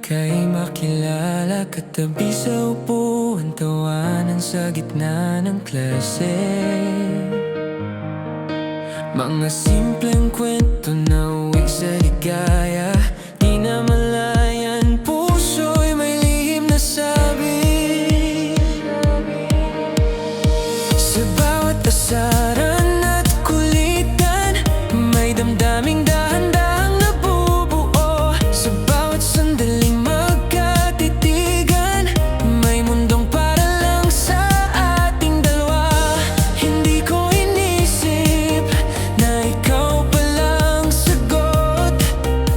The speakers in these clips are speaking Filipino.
ika'y makilala, katabi sa upuan, tawanan sa gitna ng klase. Mga simpleng kwento na uwi sa ligaya, di na malayan, puso'y may lihim na sabi. Sa bawat asaran at kulitan, may damdaming dahan-dahang nabubuo. Sa bawat sandaling magkatitigan, may mundong para lang sa ating dalawa. Hindi ko inisip na ikaw palang sagot.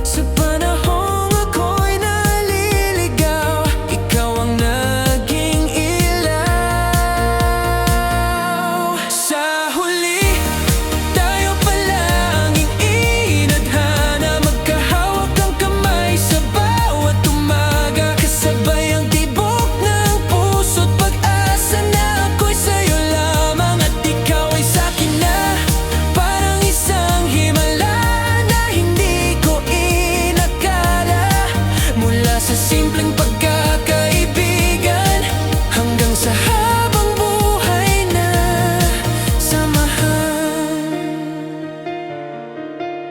Sa panahong ako'y naliligaw, ikaw ang naging ilaw. Sa huli, tayo palanging inadhana, magkahawak ang kamay sa bawat umaga. Kasabay ang tibok ng puso't pag-asa na ako'y sa'yo lamang at ikaw ay sa'kin na. Parang isang himala na hindi ko inakala. Mula sa simpleng pagkakaibigan hanggang sa habang buhay na samahan.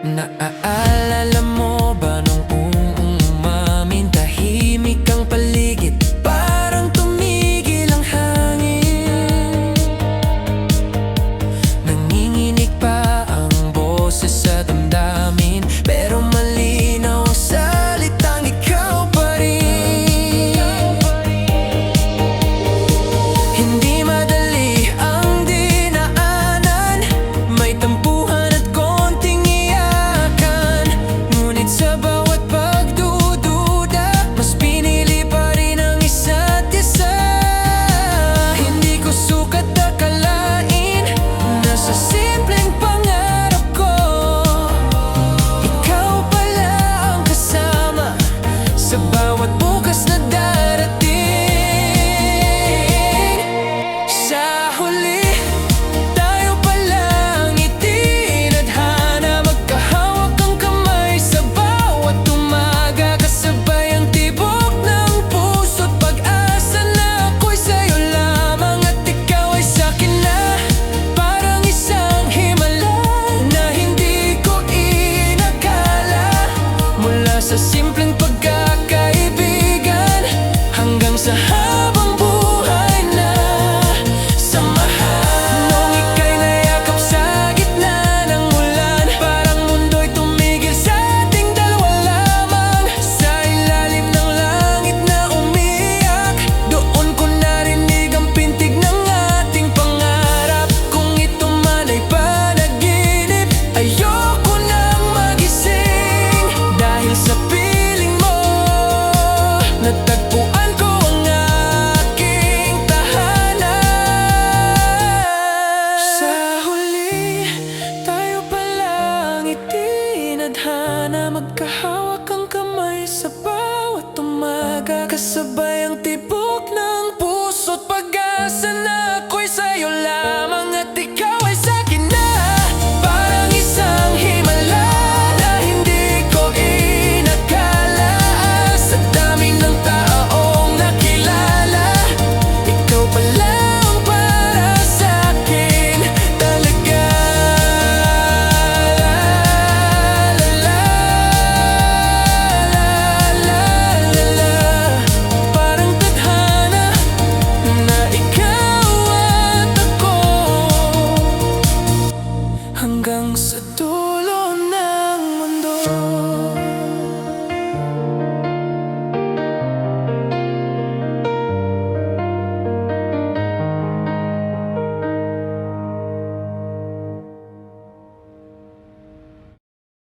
Naaalala mo ba nung umamin, tahimik ang paligid, parang tumigil ang hangin. Nanginginig pa ang boses sa damdamin, pero malinaw ang salitang ikaw pa rin. Hindi madali ang dinaanan, may tampuhan at konting iyakan. Ngunit sa bawat pagdududa, mas pinili pa rin ang isa't isa. Hindi ko sukat akalain na sa simpleng pangarap ko, ikaw pala ang kasama sa bawat bukas na darating. Sa huli, tayo palang itinadhana, magkahawak ang kamay sa bawat umaga. Kasabay ang tibok ng puso't pag-asa na ako'y sa'yo lamang at ikaw ay sa'kin na. Parang isang himala na hindi ko inakala. Mula sa simpleng pagkakaibigan hanggang sa habang buhay na samahan. Nung ika'y nayakap sa gitna ng ulan, parang mundo'y tumigil sa ating dalawa lamang. Sa ilalim ng langit na umiyak, doon ko narinig ang pintig ng ating pangarap. Kung ito man ay panaginip, ayoko nang magising. Dahil sa piling mo, natagpuan ko ang aking tahanan. Sa huli, tayo palang itinadhana, magkahawak ang kamay sa bawat umaga. Kasabay ang tibok